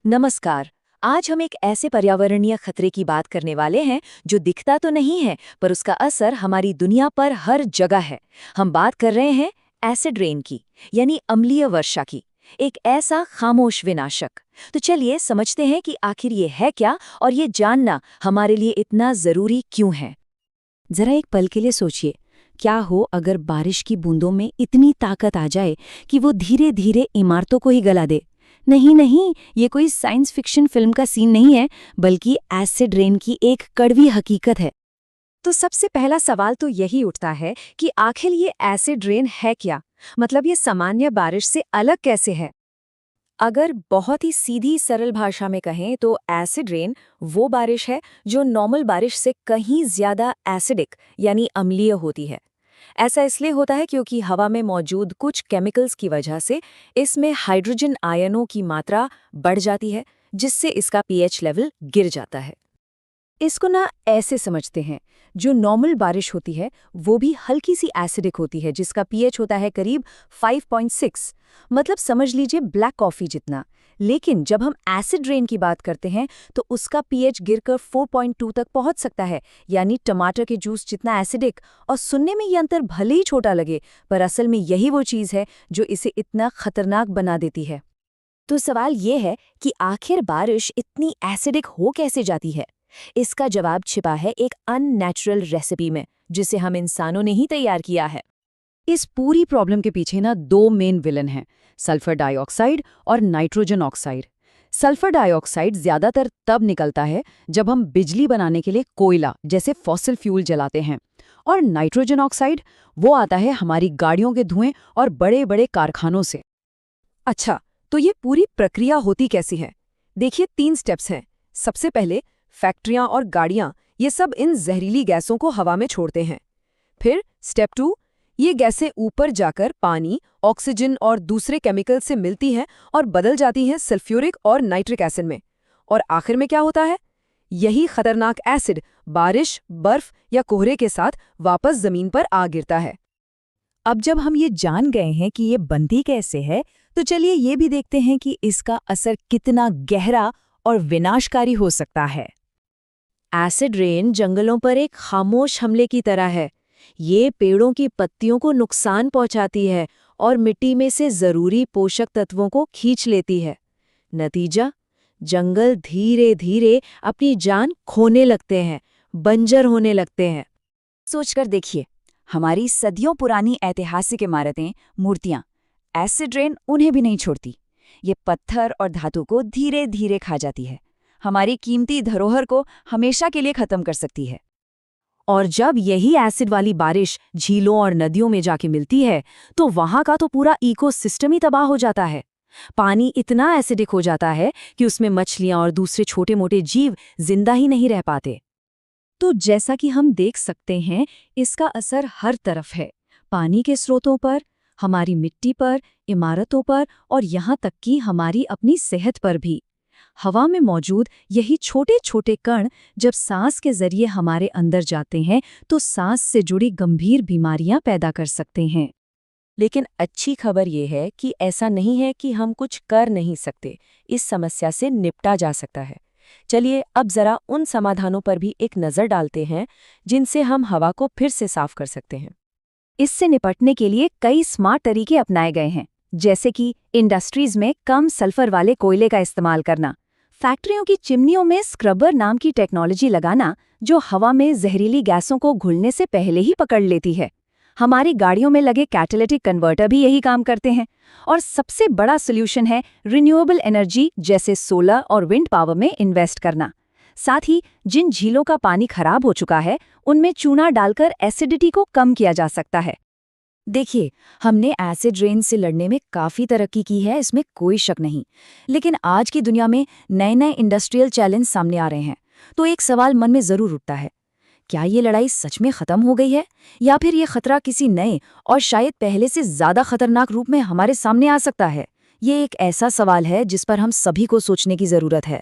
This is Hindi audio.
नमस्कार। आज हम एक ऐसे पर्यावरणीय खतरे की बात करने वाले हैं जो दिखता तो नहीं है पर उसका असर हमारी दुनिया पर हर जगह है। हम बात कर रहे हैं एसिड रेन की, यानी अम्लीय वर्षा की। एक ऐसा खामोश विनाशक। तो चलिए समझते हैं कि आखिर ये है क्या और ये जानना हमारे लिए इतना जरूरी क्यों है। जरा एक पल के लिए सोचिए, क्या हो अगर बारिश की बूंदों में इतनी ताकत आ जाए कि वो धीरे धीरे इमारतों को ही गला दे। नहीं नहीं, ये कोई साइंस फिक्शन फिल्म का सीन नहीं है, बल्कि एसिड रेन की एक कड़वी हकीकत है। तो सबसे पहला सवाल तो यही उठता है कि आखिर ये एसिड रेन है क्या? मतलब ये सामान्य बारिश से अलग कैसे है? अगर बहुत ही सीधी सरल भाषा में कहें तो एसिड रेन वो बारिश है जो नॉर्मल बारिश से कहीं ज्यादा एसिडिक यानी अम्लीय होती है। ऐसा इसलिए होता है क्योंकि हवा में मौजूद कुछ केमिकल्स की वजह से इसमें हाइड्रोजन आयनों की मात्रा बढ़ जाती है, जिससे इसका पीएच लेवल गिर जाता है। इसको ना ऐसे समझते हैं, जो नॉर्मल बारिश होती है वो भी हल्की सी एसिडिक होती है, जिसका पीएच होता है करीब 5.6, मतलब समझ लीजिए ब्लैक कॉफी जितना। लेकिन जब हम एसिड रेन की बात करते हैं तो उसका पीएच गिरकर 4.2 तक पहुंच सकता है, यानी टमाटर के जूस जितना एसिडिक। और सुनने में ये अंतर भले ही छोटा लगे, पर असल में यही वो चीज़ है जो इसे इतना खतरनाक बना देती है। तो सवाल ये है कि आखिर बारिश इतनी एसिडिक हो कैसे जाती है? इसका जवाब छिपा है एक अननेचुरल रेसिपी में, जिसे हम इंसानों ने ही तैयार किया है। इस पूरी प्रॉब्लम के पीछे ना दो मेन विलन हैं, सल्फर डाइऑक्साइड और नाइट्रोजन ऑक्साइड। सल्फर डाइऑक्साइड ज्यादातर तब निकलता है जब हम बिजली बनाने के लिए कोयला जैसे फॉसिल फ्यूल जलाते हैं, और नाइट्रोजन ऑक्साइड वो आता है हमारी गाड़ियों के धुएं और बड़े बड़े कारखानों से। अच्छा, तो ये पूरी प्रक्रिया होती कैसी है? देखिए, 3 स्टेप्स हैं। सबसे पहले फैक्ट्रियां और गाड़ियां ये सब इन जहरीली गैसों को हवा में छोड़ते हैं। फिर स्टेप 2, ये गैसें ऊपर जाकर पानी, ऑक्सीजन और दूसरे केमिकल से मिलती हैं और बदल जाती हैं सल्फ्यूरिक और नाइट्रिक एसिड में। और आखिर में क्या होता है? यही खतरनाक एसिड बारिश, बर्फ या कोहरे के साथ वापस जमीन पर आ गिरता है। अब जब हम ये जान गए हैं कि ये बनती कैसे है, तो चलिए ये भी देखते हैं कि इसका असर कितना गहरा और विनाशकारी हो सकता है। एसिड रेन जंगलों पर एक खामोश हमले की तरह है। ये पेड़ों की पत्तियों को नुकसान पहुंचाती है और मिट्टी में से जरूरी पोषक तत्वों को खींच लेती है। नतीजा, जंगल धीरे धीरे अपनी जान खोने लगते हैं, बंजर होने लगते हैं। सोचकर देखिए, हमारी सदियों पुरानी ऐतिहासिक इमारतें, मूर्तियां, एसिड रेन उन्हें भी नहीं छोड़ती। ये पत्थर और धातु को धीरे धीरे खा जाती है, हमारी कीमती धरोहर को हमेशा के लिए खत्म कर सकती है। और जब यही एसिड वाली बारिश झीलों और नदियों में जाके मिलती है, तो वहां का तो पूरा इकोसिस्टम ही तबाह हो जाता है। पानी इतना एसिडिक हो जाता है कि उसमें मछलियां और दूसरे छोटे मोटे जीव जिंदा ही नहीं रह पाते। तो जैसा कि हम देख सकते हैं, इसका असर हर तरफ है। पानी के स्रोतों पर, हमारी मिट्टी पर, इमारतों पर और यहाँ तक कि हमारी अपनी सेहत पर भी। हवा में मौजूद यही छोटे छोटे कण जब सांस के जरिए हमारे अंदर जाते हैं तो सांस से जुड़ी गंभीर बीमारियां पैदा कर सकते हैं। लेकिन अच्छी खबर ये है कि ऐसा नहीं है कि हम कुछ कर नहीं सकते, इस समस्या से निपटा जा सकता है। चलिए अब जरा उन समाधानों पर भी एक नज़र डालते हैं जिनसे हम हवा को फिर से साफ कर सकते हैं। इससे निपटने के लिए कई स्मार्ट तरीके अपनाए गए हैं, जैसे कि इंडस्ट्रीज में कम सल्फर वाले कोयले का इस्तेमाल करना, फैक्ट्रियों की चिमनियों में स्क्रबर नाम की टेक्नोलॉजी लगाना जो हवा में जहरीली गैसों को घुलने से पहले ही पकड़ लेती है। हमारी गाड़ियों में लगे कैटालिटिक कन्वर्टर भी यही काम करते हैं। और सबसे बड़ा सोल्यूशन है रिन्यूएबल एनर्जी जैसे सोलर और विंड पावर में इन्वेस्ट करना। साथ ही जिन झीलों का पानी खराब हो चुका है, उनमें चूना डालकर एसिडिटी को कम किया जा सकता है। देखिए, हमने एसिड रेन से लड़ने में काफ़ी तरक्की की है, इसमें कोई शक नहीं। लेकिन आज की दुनिया में नए नए इंडस्ट्रियल चैलेंज सामने आ रहे हैं। तो एक सवाल मन में ज़रूर उठता है, क्या ये लड़ाई सच में ख़त्म हो गई है, या फिर ये खतरा किसी नए और शायद पहले से ज़्यादा खतरनाक रूप में हमारे सामने आ सकता है? ये एक ऐसा सवाल है जिस पर हम सभी को सोचने की ज़रूरत है।